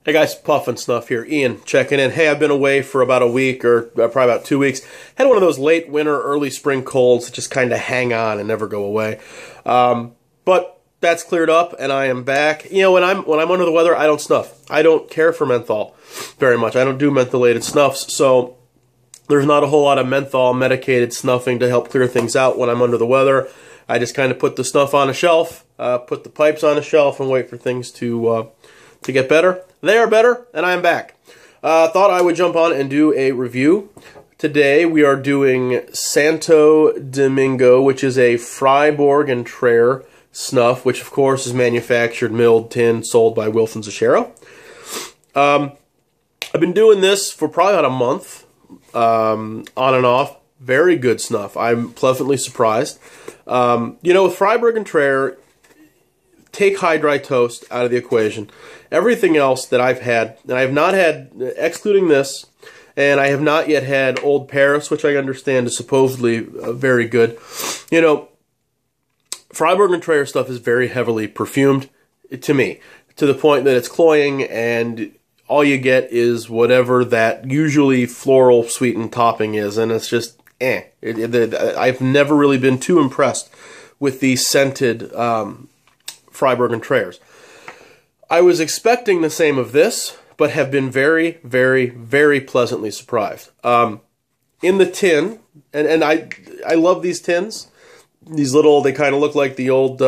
Hey guys, Puff and Snuff here. Ian checking in. Hey, I've been away for about a week or probably about 2 weeks. Had one of those late winter, early spring colds that just kind of hang on and never go away. But that's cleared up and I am back. You know, when I'm under the weather, I don't snuff. I don't care for menthol very much. I don't do mentholated snuffs, so there's not a whole lot of menthol medicated snuffing to help clear things out when I'm under the weather. I just kind of put the stuff on a shelf, put the pipes on a shelf, and wait for things to get better. They are better, and I am back. Thought I would jump on and do a review. Today we are doing Santo Domingo, which is a Freiburg and Traer snuff, which of course is manufactured, milled, tinned, sold by Wilson Zachero. I've been doing this for probably about a month, on and off. Very good snuff. I'm pleasantly surprised. You know, with Freiburg and Traer, take high dry toast out of the equation. Everything else that I've had, and I have not had, excluding this, and I have not yet had Old Paris, which I understand is supposedly very good. You know, Freiburg and Traer stuff is very heavily perfumed, to me, to the point that it's cloying, and all you get is whatever that usually floral sweetened topping is, and it's just, I've never really been too impressed with these scented Freiburg and Traers. I was expecting the same of this, but have been very, very, very pleasantly surprised. In the tin, and I love these tins. These little, they kind of look like the old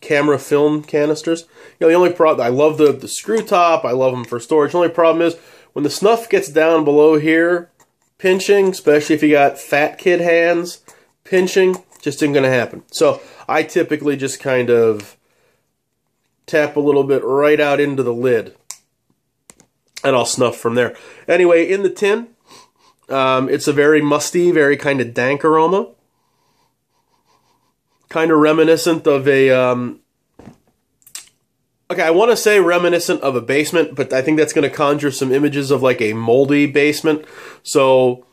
camera film canisters. You know, the only problem, I love the screw top. I love them for storage. The only problem is when the snuff gets down below here, pinching, especially if you got fat kid hands, pinching just isn't going to happen. So I typically just kind of tap a little bit right out into the lid, and I'll snuff from there. Anyway, in the tin, it's a very musty, very kind of dank aroma. Kind of reminiscent of a, okay, I want to say reminiscent of a basement, but I think that's going to conjure some images of like a moldy basement. So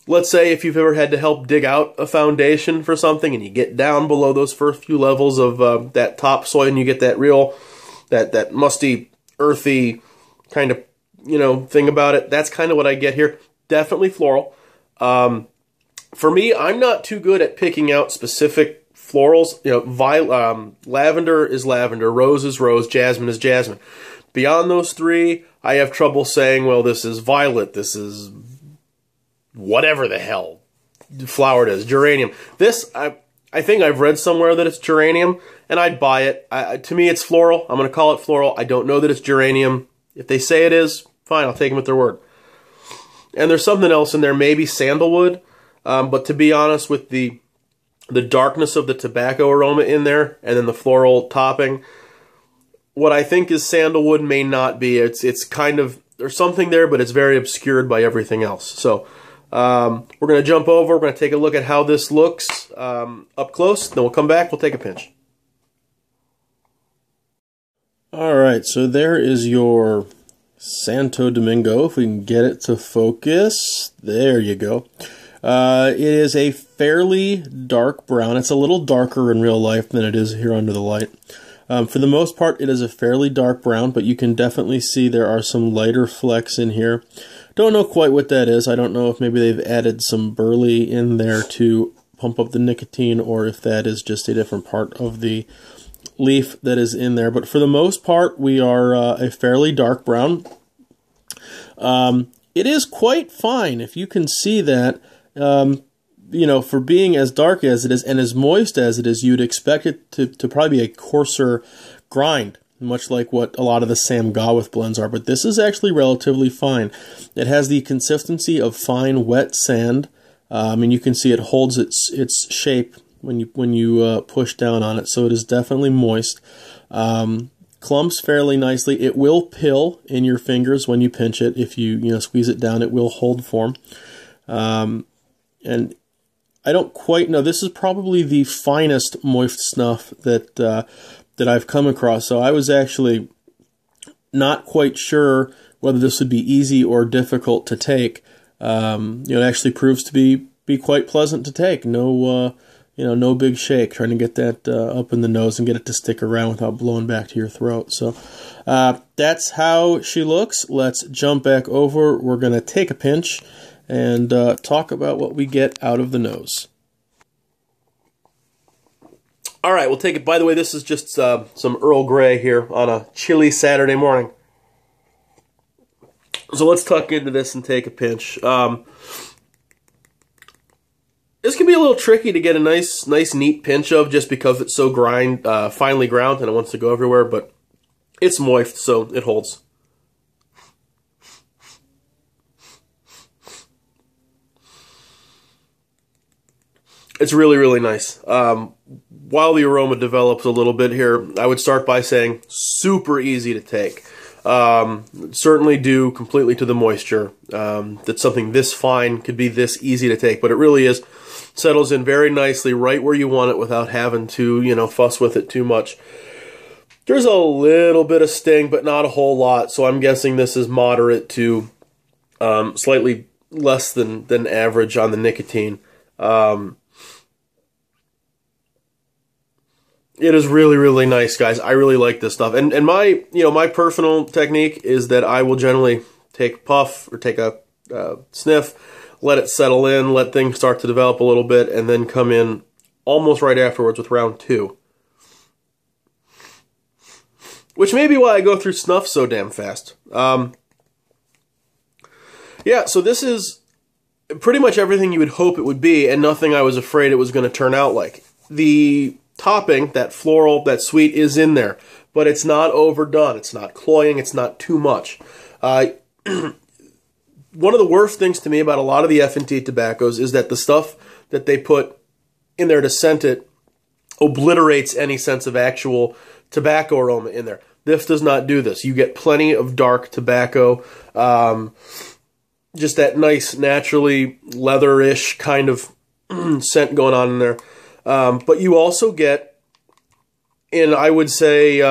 let's say if you've ever had to help dig out a foundation for something and you get down below those first few levels of that topsoil and you get that real, that musty, earthy kind of, you know, thing about it. That's kind of what I get here. Definitely floral. For me, I'm not too good at picking out specific florals. You know, lavender is lavender, rose is rose, jasmine is jasmine. Beyond those three, I have trouble saying, well, this is violet, this is whatever the hell flower it is, geranium. This, I think I've read somewhere that it's geranium, and I'd buy it. To me, it's floral. I'm going to call it floral. I don't know that it's geranium. If they say it is, fine, I'll take them at their word. And there's something else in there, maybe sandalwood, but to be honest, with the darkness of the tobacco aroma in there, and then the floral topping, what I think is sandalwood may not be. It's kind of, there's something there, but it's very obscured by everything else. So we're going to jump over, we're going to take a look at how this looks up close, then we'll come back, we'll take a pinch. Alright, so there is your Santo Domingo, if we can get it to focus. There you go. It is a fairly dark brown. It's a little darker in real life than it is here under the light. For the most part, it is a fairly dark brown, but you can definitely see there are some lighter flecks in here. Don't know quite what that is. I don't know if maybe they've added some burley in there to pump up the nicotine, or if that is just a different part of the leaf that is in there. But for the most part, we are a fairly dark brown. It is quite fine, if you can see that. You know, for being as dark as it is and as moist as it is, you'd expect it to probably be a coarser grind, much like what a lot of the Sam Gawith blends are, but this is actually relatively fine. It has the consistency of fine, wet sand. And you can see it holds its shape when you push down on it, so it is definitely moist. Clumps fairly nicely. It will pill in your fingers when you pinch it. If you squeeze it down, it will hold form. And I don't quite know. This is probably the finest moist snuff that I've come across. So I was actually not quite sure whether this would be easy or difficult to take. It actually proves to be quite pleasant to take. No, no big shake, trying to get that up in the nose and get it to stick around without blowing back to your throat. So that's how she looks. Let's jump back over. We're going to take a pinch and talk about what we get out of the nose. All right, we'll take it. By the way, this is just some Earl Grey here on a chilly Saturday morning. So let's tuck into this and take a pinch. This can be a little tricky to get a nice, neat pinch of, just because it's so finely ground and it wants to go everywhere. But it's moist, so it holds. It's really, really nice. While the aroma develops a little bit here, I would start by saying super easy to take. Certainly due completely to the moisture. That something this fine could be this easy to take, but it really is. Settles in very nicely right where you want it without having to, fuss with it too much. There's a little bit of sting, but not a whole lot, so I'm guessing this is moderate to slightly less than average on the nicotine. It is really, really nice, guys. I really like this stuff. And my, my personal technique is that I will generally take a puff or take a sniff, let it settle in, let things start to develop a little bit, and then come in almost right afterwards with round 2. Which may be why I go through Snuff so damn fast. Yeah, so this is pretty much everything you would hope it would be, and nothing I was afraid it was going to turn out like. The topping, that floral, that sweet, is in there, but it's not overdone. It's not cloying. It's not too much. One of the worst things to me about a lot of the F&T tobaccos is that the stuff that they put in there to scent it obliterates any sense of actual tobacco aroma in there. This does not do this. You get plenty of dark tobacco, just that nice, naturally leather-ish kind of scent going on in there. But you also get, in, I would say,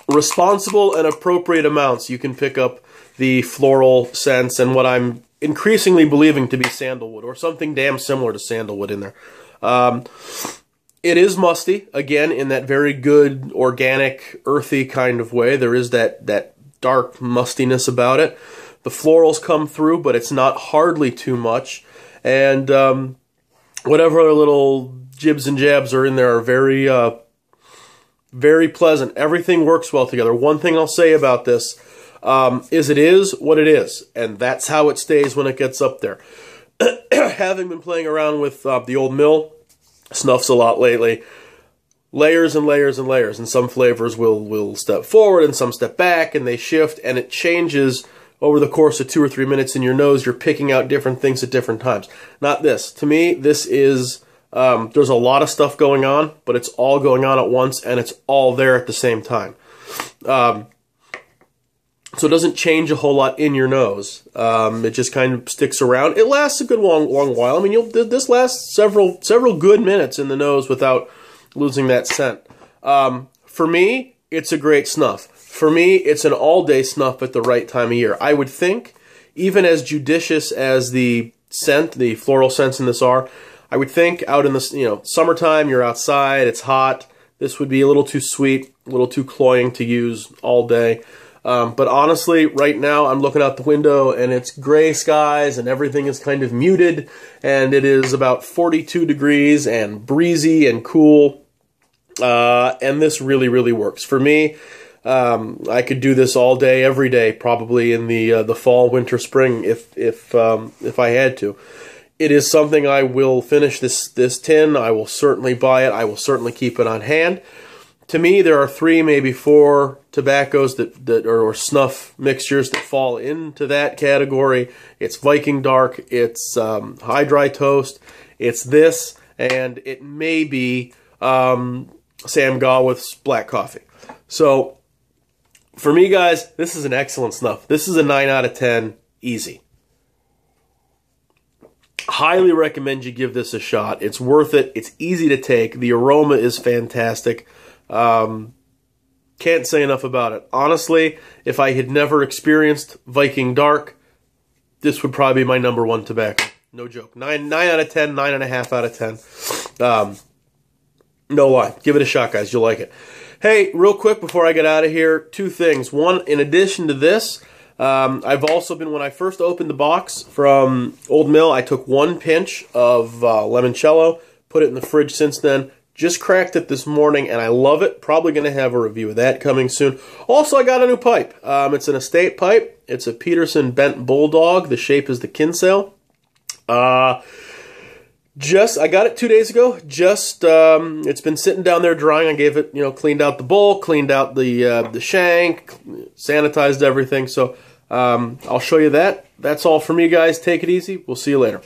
responsible and appropriate amounts, you can pick up the floral scents and what I'm increasingly believing to be sandalwood, or something damn similar to sandalwood in there. It is musty, again, in that very good, organic, earthy kind of way. There is that dark mustiness about it. The florals come through, but it's not hardly too much. And whatever other little jibs and jabs are in there are very, very pleasant. Everything works well together. One thing I'll say about this is it is what it is, and that's how it stays when it gets up there. Having been playing around with the old mill Snuffs a lot lately, layers and layers and layers, and some flavors will step forward and some step back, and they shift, and it changes over the course of 2 or 3 minutes in your nose. You're picking out different things at different times. Not this. To me, this is, there's a lot of stuff going on, but it's all going on at once, and it's all there at the same time. So it doesn't change a whole lot in your nose. It just kind of sticks around. It lasts a good long while. I mean, this lasts several good minutes in the nose without losing that scent. For me, it's a great snuff. For me, it's an all-day snuff at the right time of year. I would think, even as judicious as the scent, the floral scents in this are, I would think out in the summertime, you're outside, it's hot, this would be a little too sweet, a little too cloying to use all day. But honestly, right now, I'm looking out the window, and it's gray skies, and everything is kind of muted, and it is about 42 degrees, and breezy, and cool, and this really, really works. For me, I could do this all day, every day, probably in the fall, winter, spring, if I had to. It is something I will finish this tin. I will certainly buy it. I will certainly keep it on hand. To me, there are 3, maybe 4 tobaccos that or snuff mixtures that fall into that category. It's Viking Dark, it's High Dry Toast, it's this, and it may be Sam Gawith's Black Coffee. So, for me, guys, this is an excellent snuff. This is a 9 out of 10, easy. Highly recommend you give this a shot. It's worth it. It's easy to take. The aroma is fantastic. Can't say enough about it. Honestly, if I had never experienced Viking Dark, this would probably be my #1 tobacco. No joke. 9 out of 10, 9.5 out of 10. No lie. Give it a shot, guys. You'll like it. Hey, real quick before I get out of here, two things. One, in addition to this, I've also been, when I first opened the box from Old Mill, I took 1 pinch of limoncello, put it in the fridge since then. Just cracked it this morning, and I love it. Probably going to have a review of that coming soon. Also, I got a new pipe. It's an estate pipe. It's a Peterson Bent Bulldog. The shape is the Kinsale. I got it 2 days ago. It's been sitting down there drying. I gave it, cleaned out the bowl, cleaned out the shank, sanitized everything. So I'll show you that. That's all from me, guys. Take it easy. We'll see you later.